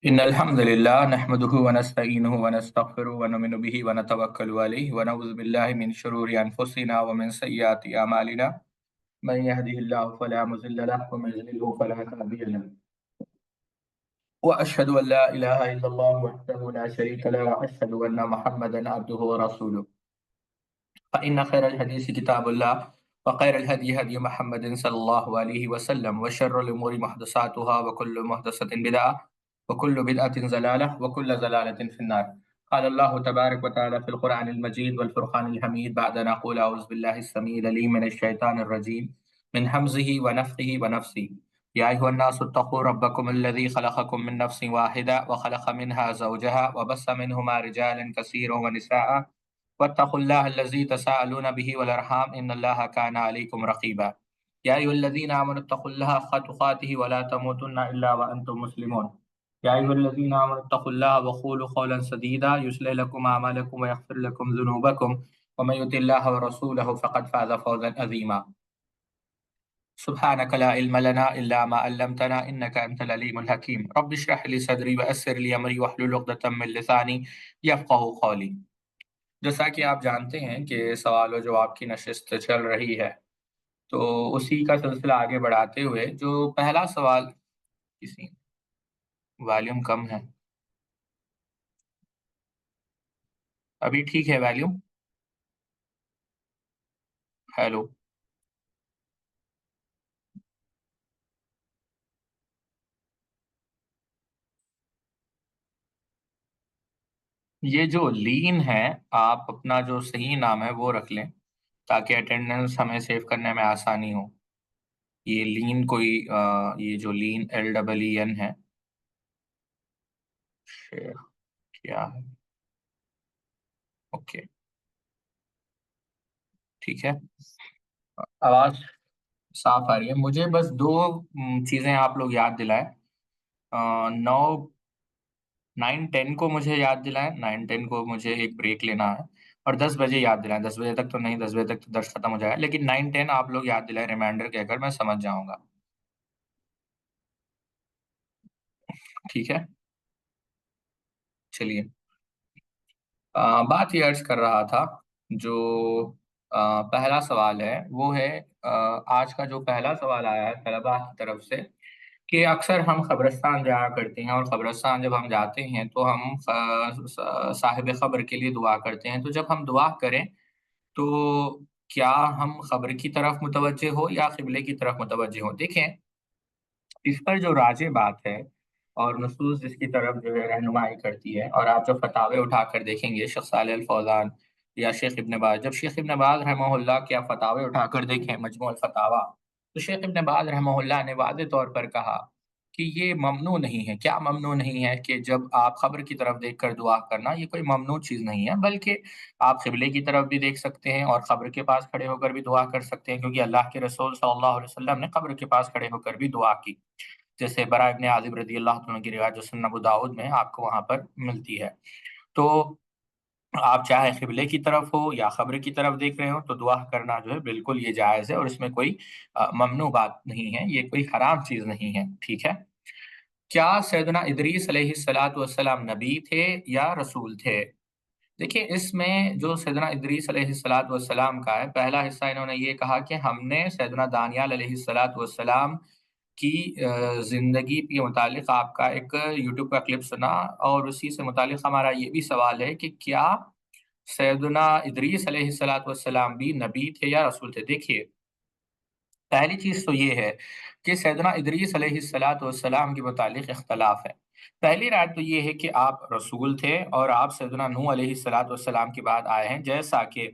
إن الحمد لله نحمده ونستعينه ونستغفره ونؤمن به ونتوكل عليه ونعوذ بالله من شرور أنفسنا ومن سيئات أعمالنا من يهده الله فلا مضل له ومن يضلل فلا هادي له وأشهد أن لا إله إلا الله وحده لا شريك له وأشهد أن محمدا عبده ورسوله فإن خير الحديث كتاب الله وخير الهدي هدي محمد صلى الله عليه وسلم وشر الأمور محدثاتها وكل محدثة بدعة وكل بدعة ضلالة وكل ضلالة في النار. قال الله تبارك وتعالى في القرآن المجيد والفرقان الحميد بعد أن أقول أعوذ بالله السميع العليم من الشيطان الرجيم من همزه ونفخه ونفسه. يا أيها الناس اتقوا ربكم الذي خلقكم من نفس واحدة وخلق منها زوجها وبث منهما رجالا كثيرا ونساء واتقوا الله الذي تساءلون به والأرحام إن الله كان عليكم رقيبا. يا أيها الذين آمنوا اتقوا الله حق تقاته ولا تموتن إلا وأنتم مسلمون. يا أيها الذين آمنوا اتقوا الله وقولوا قولا سديدا يصلح لكم أعمالكم ويغفر لكم ذنوبكم ومن يطع الله ورسوله فقد فاز فوزا عظيما. سبحانك لا علم لنا إلا ما علمتنا إنك أنت العليم الحكيم. رب اشرح لي صدري ويسر لي أمري واحلل عقدة من لساني يفقهوا قولي. جیسا کہ آپ جانتے ہیں کہ سوال و جواب کی نشست چل رہی ہے، تو اسی کا سلسلہ آگے بڑھاتے ہوئے جو پہلا سوال، کسی والیوم کم ہے، ابھی ٹھیک ہے والیوم؟ ہیلو، یہ جو لین ہے، آپ اپنا جو صحیح نام ہے وہ رکھ لیں تاکہ اٹینڈنس ہمیں سیو کرنے میں آسانی ہو. یہ لین کوئی یہ جو لین LEEN ہے، شیخ کیا ہے؟ اوکے، ٹھیک ہے. آواز صاف آ رہی ہے. مجھے بس دو چیزیں آپ لوگ یاد دلائیں. 9:10 کو مجھے یاد دلائیں، 9:10 کو مجھے ایک بریک لینا ہے، اور 10 بجے یاد دلائیں. 10 بجے تک تو نہیں، 10 بجے تک تو درس ختم ہو جائے گا، لیکن 9:10 آپ لوگ یاد دلائیں ریمائنڈر کہہ کر، میں سمجھ جاؤں گا. ٹھیک ہے، چلیے. بات یہ عرض کر رہا تھا، جو پہلا سوال ہے وہ ہے، آج کا جو پہلا سوال آیا ہے طلباء کی طرف سے، کہ اکثر ہم قبرستان جایا کرتے ہیں، اور قبرستان جب ہم جاتے ہیں تو ہم صاحب قبر کے لیے دعا کرتے ہیں. تو جب ہم دعا کریں تو کیا ہم قبر کی طرف متوجہ ہو یا قبلے کی طرف متوجہ ہو؟ دیکھیں، اس پر جو راجع بات ہے اور نصوص جس کی طرف جو ہے رہنمائی کرتی ہے، اور آپ جو فتاوے اٹھا کر دیکھیں گے شیخ صالح الفوزان یا شیخ ابن باز، جب شیخ ابن باز رحمہ اللہ کے آپ فتاوے اٹھا کر دیکھیں مجموع الفتاوی، تو شیخ ابن باز رحمہ اللہ نے واضح طور پر کہا کہ یہ ممنوع نہیں ہے. کیا ممنوع نہیں ہے؟ کہ جب آپ قبر کی طرف دیکھ کر دعا کرنا یہ کوئی ممنوع چیز نہیں ہے، بلکہ آپ قبلے کی طرف بھی دیکھ سکتے ہیں اور قبر کے پاس کھڑے ہو کر بھی دعا کر سکتے ہیں، کیونکہ اللہ کے رسول صلی اللہ علیہ وسلم نے قبر کے پاس کھڑے ہو کر بھی دعا کی، جیسے برا ابن عازب رضی اللہ عنہ کی روایت جو سنن ابو داؤد میں آپ کو وہاں پر ملتی ہے. تو آپ چاہے قبلے کی طرف ہو یا قبر کی طرف دیکھ رہے ہو تو دعا کرنا جو ہے بالکل یہ جائز ہے، اور اس میں کوئی ممنوع بات نہیں ہے، یہ کوئی حرام چیز نہیں ہے. ٹھیک ہے. کیا سیدنا ادریس علیہ الصلاۃ والسلام نبی تھے یا رسول تھے؟ دیکھیں، اس میں جو سیدنا ادریس علیہ الصلاۃ والسلام کا ہے، پہلا حصہ انہوں نے یہ کہا کہ ہم نے سیدنا دانیال علیہ الصلاۃ والسلام کی زندگی کے متعلق آپ کا ایک یوٹیوب کا کلپ سنا، اور اسی سے متعلق ہمارا یہ بھی سوال ہے کہ کیا سیدنا ادریس علیہ الصلاۃ والسلام بھی نبی تھے یا رسول تھے؟ دیکھیے، پہلی چیز تو یہ ہے کہ سیدنا ادریس علیہ الصلاۃ والسلام کے متعلق اختلاف ہے. پہلی رائے تو یہ ہے کہ آپ رسول تھے اور آپ سیدنا نوح علیہ الصلاۃ والسلام کے بعد آئے ہیں، جیسا کہ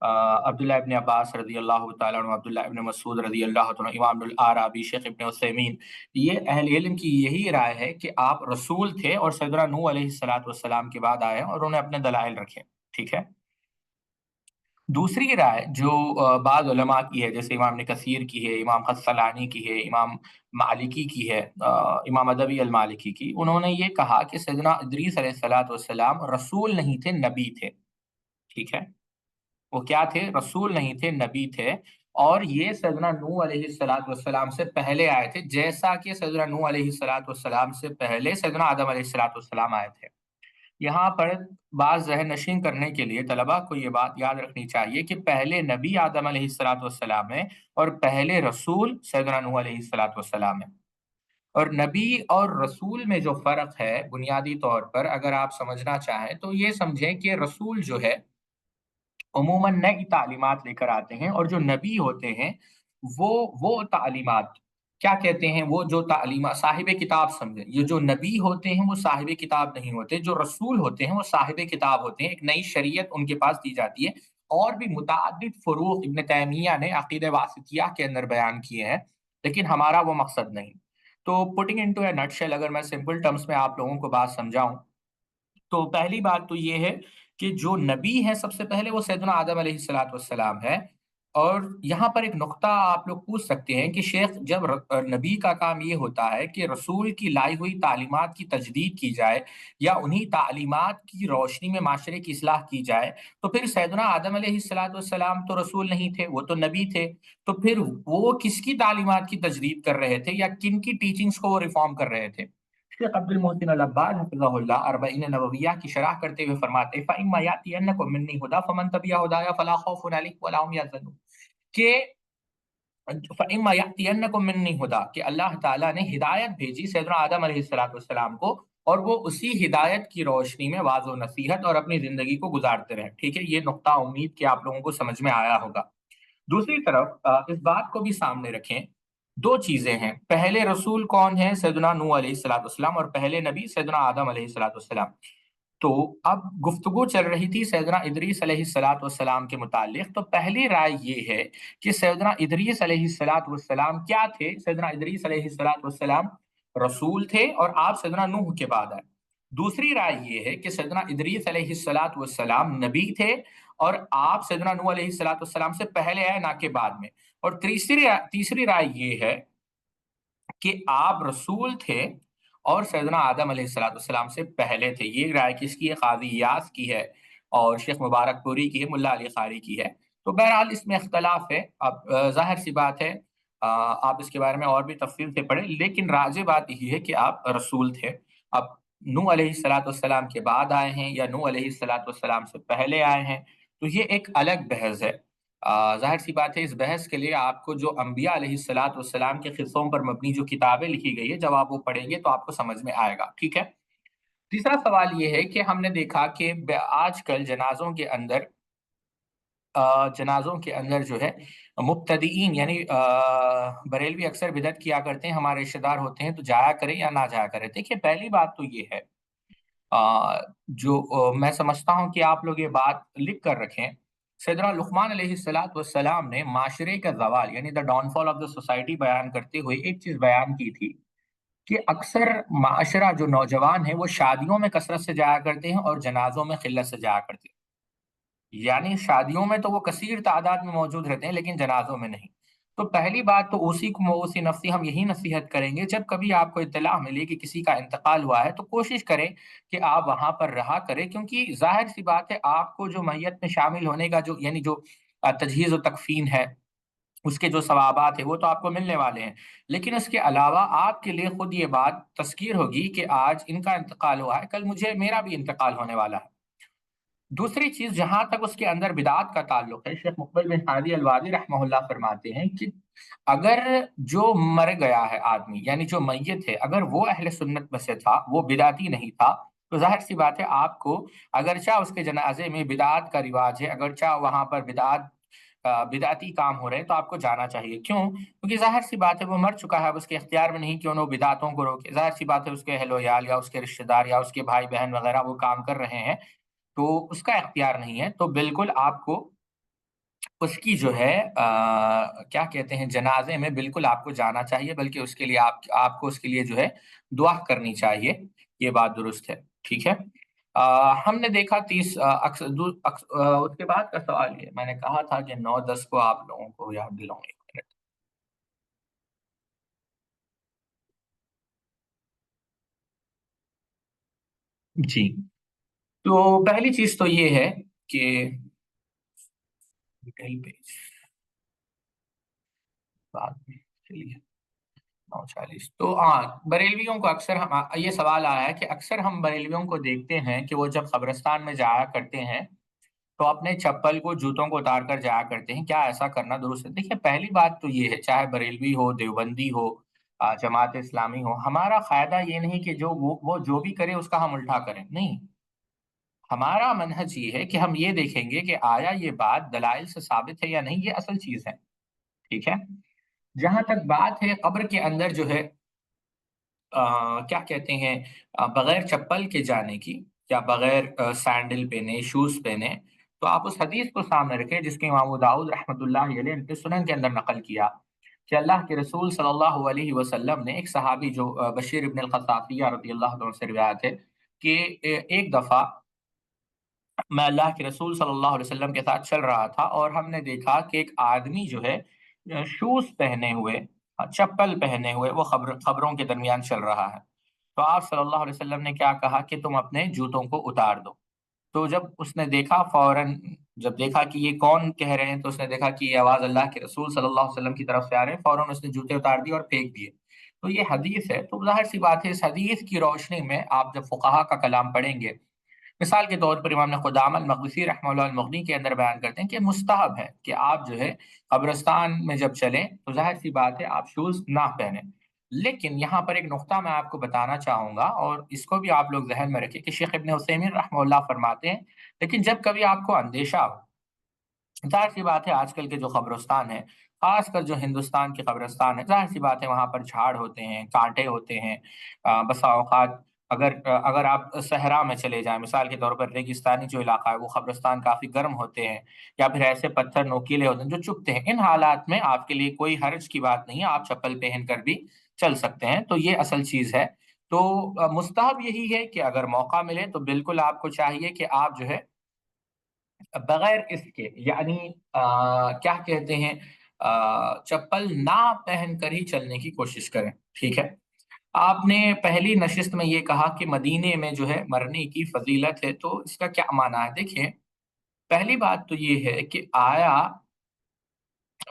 عبداللہ ابن عباس رضی اللہ تعالیٰ عنہ، عبداللہ ابن مسعود رضی اللہ عنہ، امام العربی، شیخ ابن عثیمین، یہ اہل علم کی یہی رائے ہے کہ آپ رسول تھے اور سیدنا نوح علیہ الصلاۃ والسلام کے بعد آئے ہیں، اور انہوں نے اپنے دلائل رکھے. ٹھیک ہے. دوسری رائے جو بعض علماء کی ہے، جیسے امام ابن کثیر کی ہے، امام قسطلانی کی ہے، امام مالکی کی ہے، امام ادبی المالکی کی، انہوں نے یہ کہا کہ سیدنا ادریس علیہ الصلاۃ والسلام رسول نہیں تھے، نبی تھے. ٹھیک ہے. وہ کیا تھے؟ رسول نہیں تھے، نبی تھے. اور یہ سیدنا نوح علیہ الصلوۃ والسلام سے پہلے آئے تھے، جیسا کہ سیدنا نوح علیہ الصلوۃ والسلام سے پہلے سیدنا آدم علیہ الصلوۃ والسلام آئے تھے۔ یہاں پر بعض ذہن نشین کرنے کے لیے طلباء کو یہ بات یاد رکھنی چاہیے کہ پہلے نبی آدم علیہ الصلوۃ والسلام ہے، اور پہلے رسول سیدنا نوح علیہ الصلوۃ والسلام ہے۔ اور نبی اور رسول میں جو فرق ہے بنیادی طور پر اگر آپ سمجھنا چاہیں تو یہ سمجھیں کہ رسول جو ہے عموماً نئی تعلیمات لے کر آتے ہیں، اور جو نبی ہوتے ہیں وہ تعلیمات کیا کہتے ہیں، وہ جو تعلیمات صاحب کتاب سمجھیں، یہ جو نبی ہوتے ہیں وہ صاحب کتاب نہیں ہوتے، جو رسول ہوتے ہیں وہ صاحب کتاب ہوتے ہیں، ایک نئی شریعت ان کے پاس دی جاتی ہے۔ اور بھی متعدد فروق ابن تیمیہ نے عقیدہ واسطیہ کے اندر بیان کیے ہیں، لیکن ہمارا وہ مقصد نہیں۔ تو پٹنگ انٹو اے نٹ شیل، اگر میں سمپل ٹرمز میں آپ لوگوں کو بات سمجھاؤں تو پہلی بات تو یہ ہے کہ جو نبی ہے سب سے پہلے وہ سیدنا آدم علیہ الصلوۃ والسلام ہے۔ اور یہاں پر ایک نقطہ آپ لوگ پوچھ سکتے ہیں کہ شیخ جب نبی کا کام یہ ہوتا ہے کہ رسول کی لائی ہوئی تعلیمات کی تجدید کی جائے یا انہی تعلیمات کی روشنی میں معاشرے کی اصلاح کی جائے، تو پھر سیدنا آدم علیہ الصلوۃ والسلام تو رسول نہیں تھے، وہ تو نبی تھے۔ تو پھر وہ کس کی تعلیمات کی تجدید کر رہے تھے یا کن کی ٹیچنگز کو وہ ریفارم کر رہے تھے؟ شیخ عبد المحسن العباد حفظہ اللہ اربعین نوویہ کی شرح کرتے ہوئے فرماتے ہیں فَإِمَّا يَأْتِيَنَّكُم مِّنِّي هُدًى فَمَن تَبِعَ هُدَايَ فَلَا خَوْفٌ عَلَيْهِمْ وَلَا هُمْ يَحْزَنُونَ کہ فَإِمَّا يَأْتِيَنَّكُم مِّنِّي هُدًى کہ اللہ تعالیٰ نے ہدایت بھیجی سیدنا آدم علیہ الصلوۃ والسلام کو، اور وہ اسی ہدایت کی روشنی میں واعظ و نصیحت اور اپنی زندگی کو گزارتے رہے۔ ٹھیک ہے، یہ نقطہ امید کہ آپ لوگوں کو سمجھ میں آیا ہوگا۔ دوسری طرف اس بات کو بھی سامنے رکھیں، دو چیزیں ہیں، پہلے رسول کون ہیں؟ سیدنا نوح علیہ الصلوۃ والسلام، اور پہلے نبی سیدنا آدم علیہ الصلوۃ والسلام۔ تو اب گفتگو چل رہی تھی سیدنا ادریس علیہ الصلوۃ والسلام کے متعلق، تو پہلی رائے یہ ہے کہ سیدنا ادریس علیہ الصلوۃ والسلام کیا تھے؟ سیدنا ادریس علیہ الصلوۃ والسلام رسول تھے، اور آپ سیدنا نوح کے بعد آئے۔ دوسری رائے یہ ہے کہ سیدنا ادریس علیہ الصلوۃ والسلام نبی تھے، اور آپ سیدنا نوح علیہ الصلوۃ والسلام سے پہلے آئے نہ کہ بعد میں۔ اور تیسری رائے یہ ہے کہ آپ رسول تھے اور سیدنا آدم علیہ الصلوۃ والسلام سے پہلے تھے۔ یہ رائے کس کی ہے؟ قاضی ایاز کی ہے، اور شیخ مبارک پوری کی ہے، ملا علی قاری کی ہے۔ تو بہرحال اس میں اختلاف ہے، اب ظاہر سی بات ہے، آپ اس کے بارے میں اور بھی تفصیل سے پڑھیں، لیکن راجع بات یہی ہے کہ آپ رسول تھے۔ اب نوح علیہ الصلوۃ والسلام کے بعد آئے ہیں یا نوح علیہ الصلوۃ والسلام سے پہلے آئے ہیں، تو یہ ایک الگ بحث ہے۔ ظاہر سی بات ہے، اس بحث کے لیے آپ کو جو انبیاء علیہ الصلوۃ والسلام کے قصوں پر مبنی جو کتابیں لکھی گئی ہے، جب آپ وہ پڑھیں گے تو آپ کو سمجھ میں آئے گا، ٹھیک ہے۔ تیسرا سوال یہ ہے کہ ہم نے دیکھا کہ آج کل جنازوں کے اندر جو ہے مبتدئین یعنی بریلوی اکثر بدعت کیا کرتے ہیں، ہمارے رشتہ دار ہوتے ہیں تو جایا کریں یا نہ جایا کریں۔ دیکھیے پہلی بات تو یہ ہے، جو میں سمجھتا ہوں کہ آپ لوگ یہ بات لکھ کر رکھیں، سیدنا لقمان علیہ الصلوۃ والسلام نے معاشرے کا زوال یعنی the down fall of the society بیان کرتے ہوئے ایک چیز بیان کی تھی کہ اکثر معاشرہ جو نوجوان ہے وہ شادیوں میں کثرت سے جایا کرتے ہیں اور جنازوں میں قلت سے جایا کرتے ہیں۔ یعنی شادیوں میں تو وہ کثیر تعداد میں موجود رہتے ہیں لیکن جنازوں میں نہیں۔ تو پہلی بات تو اسی کو اسی نفسی ہم یہی نصیحت کریں گے، جب کبھی آپ کو اطلاع ملے کہ کسی کا انتقال ہوا ہے تو کوشش کریں کہ آپ وہاں پر رہا کریں، کیونکہ ظاہر سی بات ہے آپ کو جو میت میں شامل ہونے کا جو یعنی جو تجہیز و تکفین ہے اس کے جو ثوابات ہیں وہ تو آپ کو ملنے والے ہیں، لیکن اس کے علاوہ آپ کے لیے خود یہ بات تذکیر ہوگی کہ آج ان کا انتقال ہوا ہے، کل مجھے میرا بھی انتقال ہونے والا ہے۔ دوسری چیز جہاں تک اس کے اندر بدعات کا تعلق ہے، شیخ مقبل بن ہادی الوادی رحمہ اللہ فرماتے ہیں کہ اگر جو مر گیا ہے آدمی یعنی جو میت ہے، اگر وہ اہل سنت میں سے تھا، وہ بدعتی نہیں تھا، تو ظاہر سی بات ہے آپ کو اگرچہ اس کے جنازے میں بدعات کا رواج ہے، اگرچہ وہاں پر بدعتی کام ہو رہے ہیں، تو آپ کو جانا چاہیے۔ کیوں؟ کیونکہ ظاہر سی بات ہے وہ مر چکا ہے، اب اس کے اختیار میں نہیں کہ انہوں بدعتوں کو روکے۔ ظاہر سی بات ہے اس کے اہل و عیال یا اس کے رشتہ دار یا اس کے بھائی بہن وغیرہ وہ کام کر رہے ہیں، تو اس کا اختیار نہیں ہے، تو بالکل آپ کو اس کی جو ہے کیا کہتے ہیں جنازے میں بالکل آپ کو جانا چاہیے، بلکہ اس کے لیے آپ کو اس کے لیے جو ہے دعا کرنی چاہیے، یہ بات درست ہے، ٹھیک ہے۔ ہم نے دیکھا اس کے بعد کا سوال یہ میں نے کہا تھا کہ 9-10 کو آپ لوگوں کو یاد دلاؤں گے۔ جی، تو پہلی چیز تو یہ ہے کہ ڈیٹیل پیج بعد میں چلیے 9:40 تو ہاں بریلویوں کو اکثر ہم یہ سوال آیا ہے کہ اکثر ہم بریلویوں کو دیکھتے ہیں کہ وہ جب قبرستان میں جایا کرتے ہیں تو اپنے چپل کو جوتوں کو اتار کر جایا کرتے ہیں، کیا ایسا کرنا درست ہے؟ دیکھیے پہلی بات تو یہ ہے، چاہے بریلوی ہو، دیوبندی ہو، جماعت اسلامی ہو، ہمارا قاعدہ یہ نہیں کہ جو وہ جو بھی کرے اس کا ہم الٹا کریں، نہیں۔ ہمارا منہج یہ ہے کہ ہم یہ دیکھیں گے کہ آیا یہ بات دلائل سے ثابت ہے یا نہیں، یہ اصل چیز ہے، ٹھیک ہے؟ جہاں تک بات ہے قبر کے اندر جو ہے کیا کہتے ہیں بغیر چپل کے جانے کی یا بغیر سینڈل پہنے شوز پہنے، تو آپ اس حدیث کو سامنے رکھیں جس کے امام ابو داؤد رحمۃ اللہ علیہ نے سنن کے اندر نقل کیا کہ اللہ کے رسول صلی اللہ علیہ وسلم نے ایک صحابی جو بشیر ابن الخطافیہ رضی اللہ عنہ سے روایت ہے کہ ایک دفعہ میں اللہ کے رسول صلی اللہ علیہ وسلم کے ساتھ چل رہا تھا اور ہم نے دیکھا کہ ایک آدمی جو ہے شوز پہنے ہوئے چپل پہنے ہوئے وہ خبروں کے درمیان چل رہا ہے، تو آپ صلی اللہ علیہ وسلم نے کیا کہا کہ تم اپنے جوتوں کو اتار دو۔ تو جب اس نے دیکھا فوراً، جب دیکھا کہ یہ کون کہہ رہے ہیں تو اس نے دیکھا کہ یہ آواز اللہ کے رسول صلی اللہ علیہ وسلم کی طرف سے آ رہے ہیں، فوراً اس نے جوتے اتار دیے اور پھینک دیے۔ تو یہ حدیث ہے، تو ظاہر سی بات ہے اس حدیث کی روشنی میں آپ جب فقہا کا کلام پڑھیں گے، مثال کے طور پر امام نے قدامہ المقدسی رحمہ اللہ المغنی کے اندر بیان کرتے ہیں کہ مستحب ہے کہ آپ جو ہے قبرستان میں جب چلیں تو ظاہر سی بات ہے آپ شوز نہ پہنیں۔ لیکن یہاں پر ایک نقطہ میں آپ کو بتانا چاہوں گا اور اس کو بھی آپ لوگ ذہن میں رکھیں کہ شیخ ابن عثیمین رحمہ اللہ فرماتے ہیں لیکن جب کبھی آپ کو اندیشہ ہو، ظاہر سی بات ہے آج کل کے جو قبرستان ہیں، خاص کر جو ہندوستان کے قبرستان ہے، ظاہر سی بات ہے وہاں پر جھاڑ ہوتے ہیں، کانٹے ہوتے ہیں، بسا اوقات اگر آپ صحرا میں چلے جائیں، مثال کے طور پر ریگستانی جو علاقہ ہے وہ قبرستان کافی گرم ہوتے ہیں یا پھر ایسے پتھر نوکیلے ہوتے ہیں جو چبھتے ہیں، ان حالات میں آپ کے لیے کوئی حرج کی بات نہیں ہے، آپ چپل پہن کر بھی چل سکتے ہیں، تو یہ اصل چیز ہے۔ تو مستحب یہی ہے کہ اگر موقع ملے تو بالکل آپ کو چاہیے کہ آپ جو ہے بغیر اس کے یعنی کیا کہتے ہیں چپل نہ پہن کر ہی چلنے کی کوشش کریں، ٹھیک ہے؟ آپ نے پہلی نشست میں یہ کہا کہ مدینے میں جو ہے مرنے کی فضیلت ہے، تو اس کا کیا معنی ہے؟ دیکھیں پہلی بات تو یہ ہے کہ آیا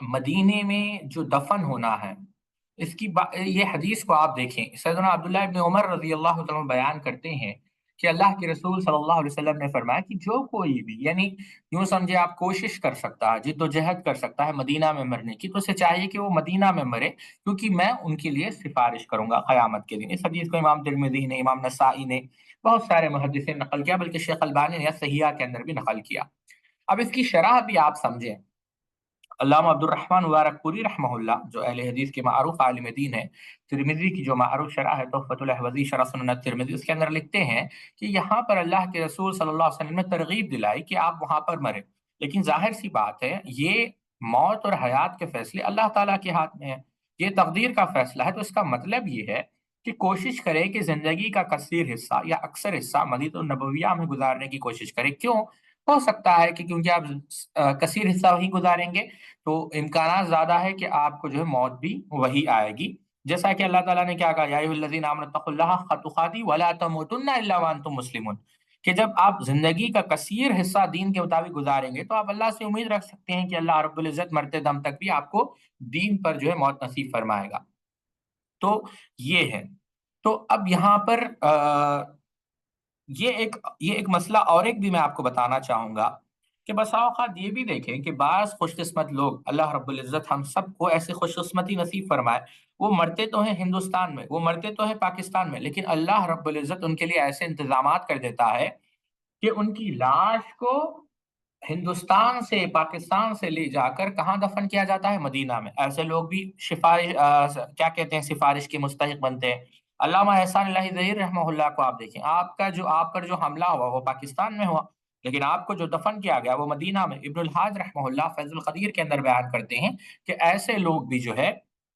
مدینے میں جو دفن ہونا ہے یہ حدیث کو آپ دیکھیں، سیدنا عبداللہ ابن عمر رضی اللہ تعالیٰ عنہ بیان کرتے ہیں کہ اللہ کے رسول صلی اللہ علیہ وسلم نے فرمایا کہ جو کوئی بھی یعنی یوں سمجھے آپ کوشش کر سکتا ہے، جد و جہد کر سکتا ہے مدینہ میں مرنے کی، تو اسے چاہیے کہ وہ مدینہ میں مرے، کیونکہ میں ان کے لیے سفارش کروں گا قیامت کے دن۔ اس حدیث کو امام ترمذی نے، امام نسائی نے، بہت سارے محدثین نے نقل کیا، بلکہ شیخ البانی نے صحیحہ کے اندر بھی نقل کیا۔ اب اس کی شرح بھی آپ سمجھیں، علامہ عبد الرحمن مبارک پوری رحمہ اللہ جو اہل حدیث کے معروف عالم دین ہے، ترمذی کی جو معروف شرح ہے تحفۃ الاحوذی شرح سنن ترمذی، اس کے اندر لکھتے ہیں کہ یہاں پر اللہ کے رسول صلی اللہ علیہ وسلم نے ترغیب دلائی کہ آپ وہاں پر مریں، لیکن ظاہر سی بات ہے یہ موت اور حیات کے فیصلے اللہ تعالیٰ کے ہاتھ میں ہیں، یہ تقدیر کا فیصلہ ہے، تو اس کا مطلب یہ ہے کہ کوشش کرے کہ زندگی کا کثیر حصہ یا اکثر حصہ مدینہ النبویہ میں گزارنے کی کوشش کرے۔ کیوں؟ ہو سکتا ہے کہ کیونکہ آپ کثیر حصہ وہیں گزاریں گے تو امکانات زیادہ ہے کہ آپ کو جو ہے موت بھی وہی آئے گی، جیسا کہ اللہ تعالیٰ نے کیا کہا، یا ایھا الذین آمنوا اتقوا اللہ حق تقاته ولا تموتن الا وانتم مسلمون، کہ جب آپ زندگی کا کثیر حصہ دین کے مطابق گزاریں گے تو آپ اللہ سے امید رکھ سکتے ہیں کہ اللہ رب العزت مرتے دم تک بھی آپ کو دین پر جو ہے موت نصیب فرمائے گا۔ تو یہ ہے، تو اب یہاں پر یہ ایک مسئلہ اور ایک بھی میں آپ کو بتانا چاہوں گا کہ بسا اوقات یہ بھی دیکھیں کہ بعض خوش قسمت لوگ، اللہ رب العزت ہم سب کو ایسی خوش قسمتی نصیب فرمائے، وہ مرتے تو ہیں ہندوستان میں، وہ مرتے تو ہیں پاکستان میں، لیکن اللہ رب العزت ان کے لیے ایسے انتظامات کر دیتا ہے کہ ان کی لاش کو ہندوستان سے، پاکستان سے لے جا کر کہاں دفن کیا جاتا ہے؟ مدینہ میں۔ ایسے لوگ بھی کیا کہتے ہیں سفارش کے مستحق بنتے ہیں۔ علامہ احسان اللہ ظہیر رحمہ اللہ کو آپ دیکھیں، آپ پر جو حملہ ہوا وہ پاکستان میں ہوا، لیکن آپ کو جو دفن کیا گیا وہ مدینہ میں۔ ابن الحاج رحمہ اللہ فیض القدیر کے اندر بیان کرتے ہیں کہ ایسے لوگ بھی جو ہے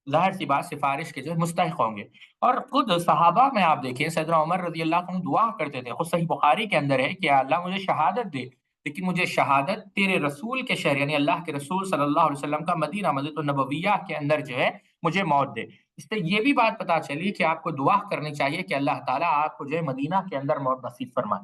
ظاہر سی بات سفارش کے جو ہے مستحق ہوں گے۔ اور خود صحابہ میں آپ دیکھیں، سیدنا عمر رضی اللہ عنہ دعا کرتے تھے، خود صحیح بخاری کے اندر ہے کہ اللہ مجھے شہادت دے، لیکن مجھے شہادت تیرے رسول کے شہر یعنی اللہ کے رسول صلی اللہ علیہ وسلم کا مدینہ مسجد النبویہ کے اندر جو ہے مجھے موت دے۔ اس سے یہ بھی بات پتا چلی کہ آپ کو دعا کرنی چاہیے کہ اللہ تعالیٰ آپ کو جو ہے مدینہ کے اندر موت نصیب فرمائے۔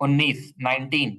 19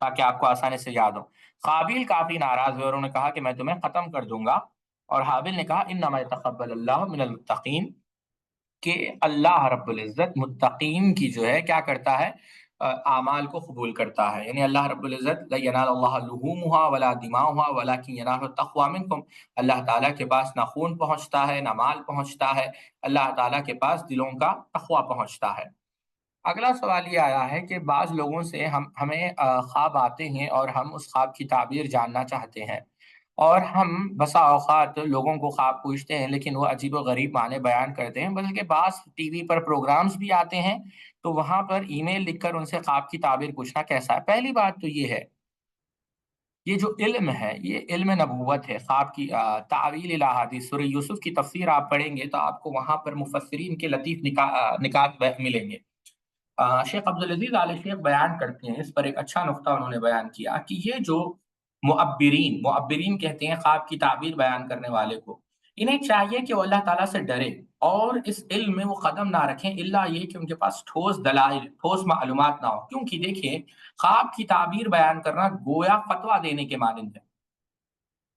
تاکہ آپ کو آسانی سے یاد ہو۔ قابیل کافی ناراض ہوئے اور انہوں نے کہا کہ میں تمہیں ختم کر دوں گا، اور حابیل نے کہا انما یتقبل اللہ من المتقین، کہ اللہ رب العزت متقین کی جو ہے کیا کرتا ہے، اعمال کو قبول کرتا ہے۔ یعنی اللہ رب العزت لا ینال اللہ لحومها ولا دماؤها ولکن ینال التقوی منکم، اللہ تعالیٰ کے پاس نہ خون پہنچتا ہے نہ مال پہنچتا ہے، اللہ تعالیٰ کے پاس دلوں کا تقوی پہنچتا ہے۔ اگلا سوال یہ آیا ہے کہ بعض لوگوں سے ہمیں خواب آتے ہیں اور ہم اس خواب کی تعبیر جاننا چاہتے ہیں، اور ہم بسا اوقات لوگوں کو خواب پوچھتے ہیں لیکن وہ عجیب و غریب معنی بیان کرتے ہیں، بلکہ بعض ٹی وی پر پروگرامز بھی آتے ہیں تو وہاں پر ای میل لکھ کر ان سے خواب کی تعبیر پوچھنا کیسا ہے؟ پہلی بات تو یہ ہے، یہ جو علم ہے یہ علم نبوت ہے۔ خواب کی تعویل الاحادیث، سورہ یوسف کی تفسیر آپ پڑھیں گے تو آپ کو وہاں پر مفسرین کے لطیف نکات ملیں گے۔ شیخ عبدالعزیز آل شیخ بیان کرتے ہیں، اس پر ایک اچھا نقطہ انہوں نے بیان کیا کہ یہ جو معبرین کہتے ہیں خواب کی تعبیر بیان کرنے والے کو، انہیں چاہیے کہ وہ اللہ تعالیٰ سے ڈرے اور اس علم میں وہ قدم نہ رکھیں الا یہ کہ ان کے پاس ٹھوس دلائل، ٹھوس معلومات نہ ہو، کیونکہ دیکھیں خواب کی تعبیر بیان کرنا گویا فتویٰ دینے کے مانند ہے۔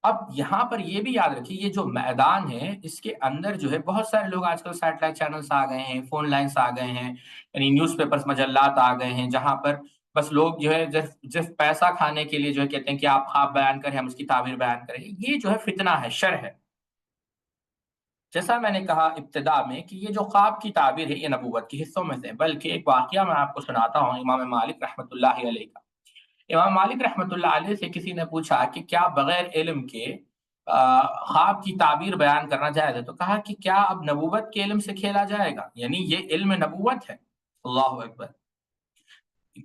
اب یہاں پر یہ بھی یاد رکھیے یہ جو میدان ہے اس کے اندر جو ہے بہت سارے لوگ، آج کل سیٹلائٹ چینلز آ گئے ہیں، فون لائنز آ گئے ہیں، یعنی نیوز پیپرز مجلات آ گئے ہیں، جہاں پر بس لوگ جو ہے صرف پیسہ کھانے کے لیے جو ہے کہتے ہیں کہ آپ خواب بیان کریں، ہم اس کی تعبیر بیان کریں۔ یہ جو ہے فتنہ ہے، شر ہے۔ جیسا میں نے کہا ابتدا میں کہ یہ جو خواب کی تعبیر ہے یہ نبوت کے حصوں میں سے، بلکہ ایک واقعہ میں آپ کو سناتا ہوں امام مالک رحمۃ اللہ علیہ کا۔ امام مالک رحمۃ اللہ علیہ سے کسی نے پوچھا کہ کیا بغیر علم کے خواب کی تعبیر بیان کرنا جائز ہے؟ تو کہا کہ کیا اب نبوت کے علم سے کھیلا جائے گا؟ یعنی یہ علم نبوت ہے۔ اللہ اکبر۔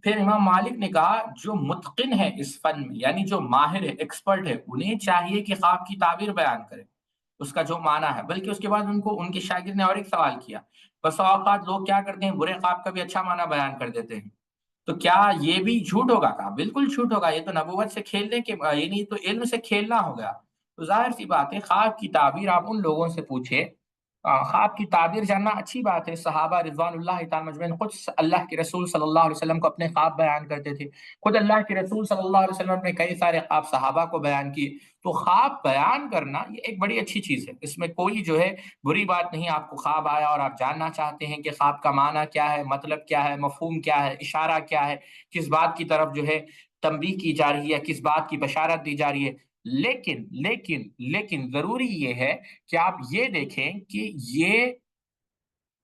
پھر امام مالک نے کہا جو متقن ہے اس فن میں، یعنی جو ماہر ہے، ایکسپرٹ ہے، انہیں چاہیے کہ خواب کی تعبیر بیان کرے، اس کا جو معنی ہے۔ بلکہ اس کے بعد ان کے شاگرد نے اور ایک سوال کیا، بس اوقات لوگ کیا کرتے ہیں، برے خواب کا بھی اچھا معنی بیان کر دیتے ہیں، تو کیا یہ بھی جھوٹ ہوگا؟ کہا بالکل جھوٹ ہوگا، یہ تو نبوت سے کھیلنے کے، یعنی تو علم سے کھیلنا ہو گیا۔ تو ظاہر سی بات ہے خواب کی تعبیر آپ ان لوگوں سے پوچھے، خواب کی تعبیر جاننا اچھی بات ہے۔ صحابہ رضوان اللہ تعالی مجمعین خود اللہ کے رسول صلی اللہ علیہ وسلم کو اپنے خواب بیان کرتے تھے، خود اللہ کے رسول صلی اللہ علیہ وسلم نے کئی سارے خواب صحابہ کو بیان کیے۔ تو خواب بیان کرنا یہ ایک بڑی اچھی چیز ہے، اس میں کوئی جو ہے بری بات نہیں۔ آپ کو خواب آیا اور آپ جاننا چاہتے ہیں کہ خواب کا معنی کیا ہے، مطلب کیا ہے، مفہوم کیا ہے، اشارہ کیا ہے، کس بات کی طرف جو ہے تنبیہ کی جا رہی ہے، کس بات کی بشارت دی جا رہی ہے۔ لیکن ضروری یہ ہے کہ آپ یہ دیکھیں کہ یہ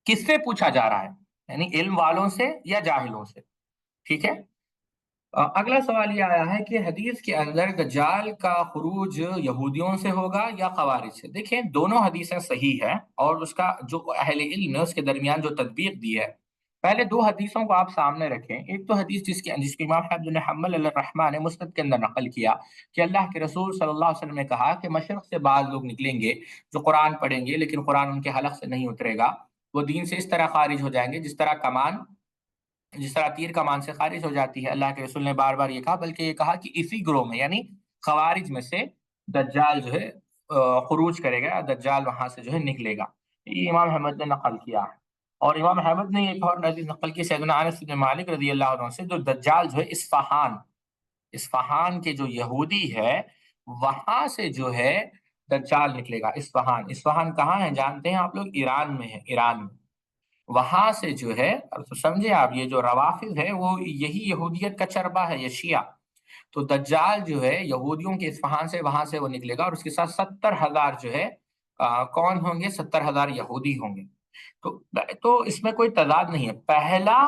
کس سے پوچھا جا رہا ہے، یعنی علم والوں سے یا جاہلوں سے۔ ٹھیک ہے۔ اگلا سوال یہ آیا ہے کہ حدیث کے اندر دجال کا خروج یہودیوں سے ہوگا یا خوارج سے؟ دیکھیں دونوں حدیثیں صحیح ہیں، اور اس کا جو اہل علم نے اس کے درمیان جو تطبیق دی ہے، پہلے دو حدیثوں کو آپ سامنے رکھیں۔ ایک تو حدیث جس کی امام احمد بن حنبل علیہ الرحمٰ نے مسند کے اندر نقل کیا کہ اللہ کے رسول صلی اللہ علیہ وسلم نے کہا کہ مشرق سے بعض لوگ نکلیں گے جو قرآن پڑھیں گے لیکن قرآن ان کے حلق سے نہیں اترے گا، وہ دین سے اس طرح خارج ہو جائیں گے جس طرح تیر کمان سے خارج ہو جاتی ہے۔ اللہ کے رسول نے بار بار یہ کہا، بلکہ یہ کہا کہ اسی گروہ میں یعنی خوارج میں سے دجال جو ہے خروج کرے گا، دجال وہاں سے جو ہے نکلے گا۔ یہ امام احمد نے نقل کیا ہے، اور امام احمد نے ایک اور حدیث نقل کی سیدنا انس بن مالک رضی اللہ عنہ سے، جو دجال جو ہے اصفہان کے جو یہودی ہے وہاں سے جو ہے دجال نکلے گا۔ اصفہان کہاں ہے جانتے ہیں آپ لوگ؟ ایران میں ہے، ایران میں۔ وہاں سے جو ہے، تو سمجھے آپ، یہ جو روافض ہے وہ یہی یہودیت کا چربہ ہے، یہ شیعہ۔ تو دجال جو ہے یہودیوں کے اصفہان سے، وہاں سے وہ نکلے گا، اور اس کے ساتھ 70,000 جو ہے کون ہوں گے؟ 70,000 یہودی ہوں گے۔ تو اس میں کوئی تضاد نہیں ہے۔ پہلا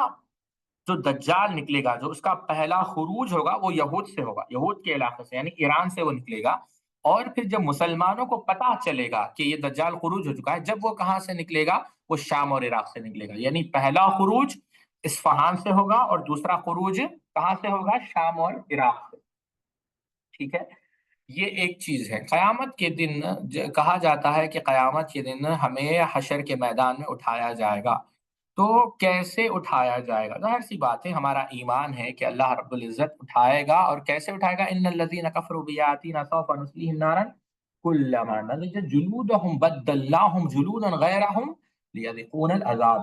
جو دجال نکلے گا، جو اس کا پہلا خروج ہوگا وہ یہود سے ہوگا، یہود کے علاقے سے، یعنی ایران سے وہ نکلے گا۔ اور پھر جب مسلمانوں کو پتہ چلے گا کہ یہ دجال خروج ہو چکا ہے، جب وہ کہاں سے نکلے گا؟ وہ شام اور عراق سے نکلے گا۔ یعنی پہلا خروج اصفہان سے ہوگا اور دوسرا خروج کہاں سے ہوگا؟ شام اور عراق سے۔ ٹھیک ہے۔ یہ ایک چیز ہے۔ قیامت کے دن کہا جاتا ہے کہ قیامت کے دن ہمیں حشر کے میدان میں اٹھایا جائے گا۔ تو کیسے اٹھایا جائے گا؟ ظاہر سی بات ہے، ہمارا ایمان ہے کہ اللہ رب العزت اٹھائے گا، اور کیسے اٹھائے گا؟ ان الذین کفروا بآیاتنا سوف نصلیہم نارا کلما نضجت جلودہم بدلناہم جلودا غیرہم لیذوقوا العذاب۔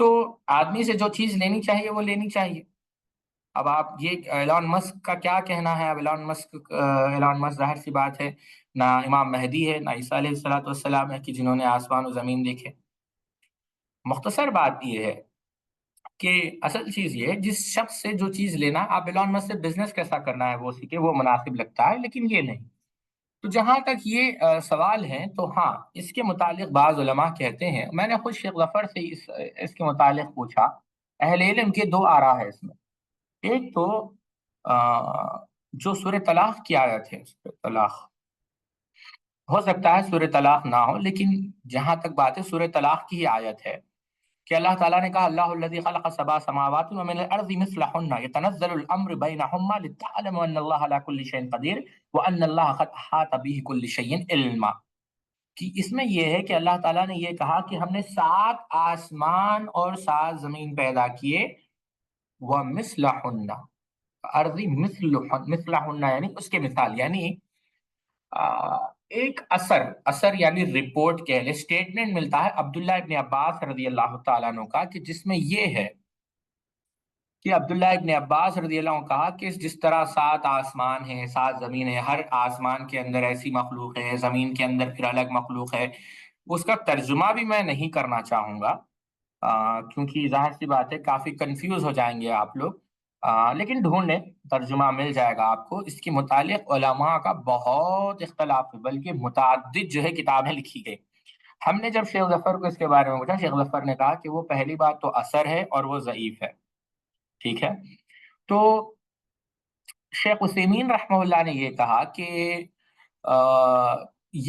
تو آدمی سے جو چیز لینی چاہیے وہ لینی چاہیے. اب آپ یہ ایلان مسک کا کیا کہنا ہے؟ اب ایلان مسک ظاہر سی بات ہے نہ امام مہدی ہے نہ عیسیٰ علیہ الصلوۃ والسلام ہے کہ جنہوں نے آسمان و زمین دیکھے. مختصر بات یہ ہے کہ اصل چیز یہ ہے، جس شخص سے جو چیز لینا، آپ ایلان مسک سے بزنس کیسا کرنا ہے وہ سیکھے، وہ مناسب لگتا ہے، لیکن یہ نہیں. تو جہاں تک یہ سوال ہے تو ہاں، اس کے متعلق بعض علماء کہتے ہیں، میں نے خود شیخ ظفر سے اس کے متعلق پوچھا. اہل علم کے دو آراء ہے اس میں. ایک تو آ، جو سورہ طلاق کی آیت ہے، سورہ طلاق، ہو سکتا ہے سورہ طلاق نہ ہو، لیکن جہاں تک بات ہے سورہ طلاق کی ہی آیت ہے کہ اللہ تعالیٰ نے کہا اللہ الذی خلق سبع سماوات ومن الارض مثلهن يتنزل الامر بینهما لتعلموا ان اللہ على كل شيء قدیر وان اللہ قد احاط به كل شيء علما. کہ اس میں یہ ہے کہ اللہ تعالیٰ نے یہ کہا کہ ہم نے 7 آسمان اور 7 زمین پیدا کیے، ومثلهن، ارضی مثلهن یعنی اس کے مثال، یعنی ایک اثر یعنی رپورٹ کہہ لے، اسٹیٹمنٹ ملتا ہے عبداللہ ابن عباس رضی اللہ تعالیٰ عنہ کا، کہ جس میں یہ ہے کہ عبداللہ ابن عباس رضی اللہ عنہ کہا کہ جس طرح 7 آسمان ہیں 7 زمین ہے، ہر آسمان کے اندر ایسی مخلوق ہے، زمین کے اندر پھر الگ مخلوق ہے. اس کا ترجمہ بھی میں نہیں کرنا چاہوں گا کیونکہ ظاہر سی بات ہے کافی کنفیوز ہو جائیں گے آپ لوگ. لیکن ڈھونڈ لیں، ترجمہ مل جائے گا آپ کو. اس کے متعلق علماء کا بہت اختلاف ہے، بلکہ متعدد جو ہے کتابیں لکھی گئی. ہم نے جب شیخ ظفر کو اس کے بارے میں پوچھا، شیخ ظفر نے کہا کہ وہ پہلی بات تو اثر ہے اور وہ ضعیف ہے. ٹھیک ہے. تو شیخ عثیمین رحمہ اللہ نے یہ کہا کہ آ،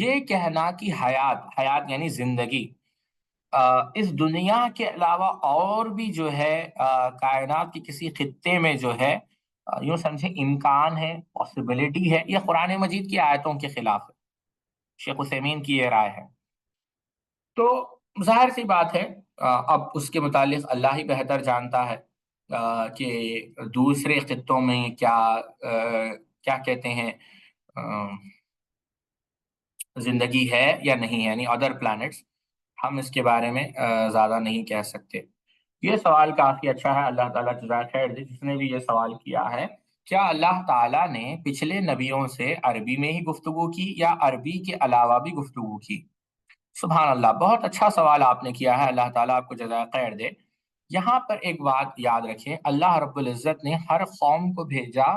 یہ کہنا کہ حیات یعنی زندگی اس دنیا کے علاوہ اور بھی جو ہے کائنات کے کسی خطے میں جو ہے یوں سمجھے امکان ہے، پاسبلٹی ہے، یہ قرآن مجید کی آیتوں کے خلاف ہے. شیخ عثیمین کی یہ رائے ہے. تو ظاہر سی بات ہے اب اس کے متعلق اللہ ہی بہتر جانتا ہے کہ دوسرے خطوں میں کیا کہتے ہیں، زندگی ہے یا نہیں ہے، یعنی ادر پلانٹس. ہم اس کے بارے میں زیادہ نہیں کہہ سکتے. یہ سوال کافی اچھا ہے، اللہ تعالیٰ جزائے خیر دے جس نے بھی یہ سوال کیا ہے. کیا اللہ تعالیٰ نے پچھلے نبیوں سے عربی میں ہی گفتگو کی یا عربی کے علاوہ بھی گفتگو کی؟ سبحان اللہ، بہت اچھا سوال آپ نے کیا ہے، اللہ تعالیٰ آپ کو جزائے خیر دے. یہاں پر ایک بات یاد رکھیں، اللہ رب العزت نے ہر قوم کو بھیجا،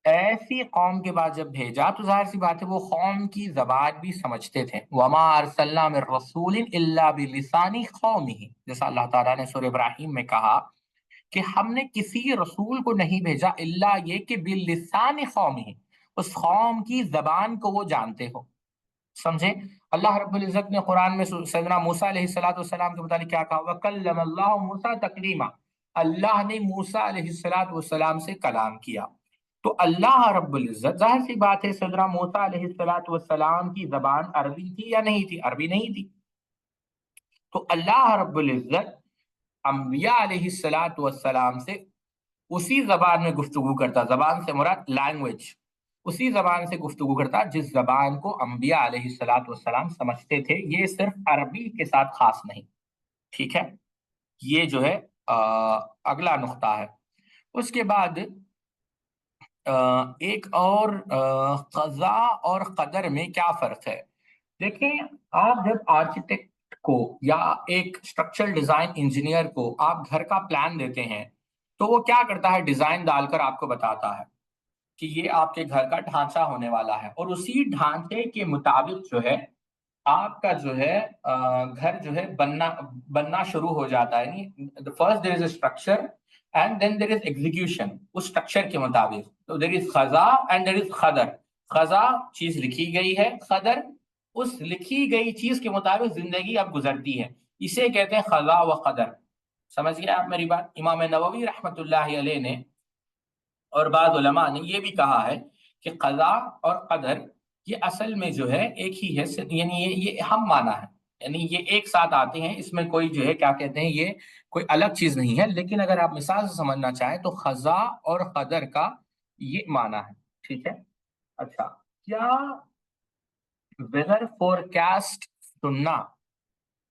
ایسی قوم کے بعد جب بھیجا تو ظاہر سی بات ہے وہ قوم کی زبان بھی سمجھتے تھے. وما ارسلنا من رسول الا بلسان قومه، جیسا اللہ تعالیٰ نے سورہ ابراہیم میں کہا کہ ہم نے کسی رسول کو نہیں بھیجا الا یہ کہ بلسان قومه، اس قوم کی زبان کو وہ جانتے ہو. سمجھے؟ اللہ رب العزت نے قرآن میں سیدنا موسیٰ علیہ الصلوۃ والسلام کے متعلق کیا کہا؟ وَكَلَّمَ اللَّهُ مُوسَىٰ تَكْلِيمًا، اللہ نے موسیٰ علیہ الصلوۃ والسلام سے کلام کیا. تو اللہ رب العزت، ظاہر سی بات ہے سیدنا موسیٰ علیہ الصلوۃ والسلام کی زبان عربی تھی یا نہیں تھی؟ عربی نہیں تھی. تو اللہ رب العزت انبیاء علیہ الصلوۃ والسلام سے اسی زبان میں گفتگو کرتا، زبان سے مراد لینگویج، اسی زبان سے گفتگو کرتا جس زبان کو انبیاء علیہ الصلوۃ والسلام سمجھتے تھے. یہ صرف عربی کے ساتھ خاص نہیں. ٹھیک ہے. یہ جو ہے اگلا نقطہ ہے. اس کے بعد ایک اور قضا اور قدر میں کیا فرق ہے؟ دیکھیں، آپ جب آرکیٹیکٹ کو یا ایک اسٹرکچرل ڈیزائن انجینئر کو آپ گھر کا پلان دیتے ہیں تو وہ کیا کرتا ہے؟ ڈیزائن ڈال کر آپ کو بتاتا ہے کہ یہ آپ کے گھر کا ڈھانچہ ہونے والا ہے، اور اسی ڈھانچے کے مطابق جو ہے آپ کا جو ہے گھر جو ہے بننا شروع ہو جاتا ہے. یعنی first there is a structure and then there is execution. اس اسٹرکچر کے مطابق تو دیر از خزا اینڈ دیر از خدر. خزا چیز لکھی گئی ہے، خدر اس لکھی گئی چیز کے مطابق زندگی اب گزرتی ہے. اسے کہتے ہیں خزا و قدر. سمجھ گئے آپ میری بات؟ امام نووی رحمۃ اللہ علیہ نے اور بعض علماء نے یہ بھی کہا ہے کہ قضا اور قدر یہ اصل میں جو ہے ایک ہی ہے، یعنی یہ ہم معنی ہے، یعنی یہ ایک ساتھ آتے ہیں. اس میں کوئی جو ہے کیا کہتے ہیں، یہ کوئی الگ چیز نہیں ہے. لیکن اگر آپ مثال سے سمجھنا چاہیں تو قضا اور قدر کا یہ معنی ہے. ٹھیک ہے. اچھا، کیا ویدر فور کاسٹ سننا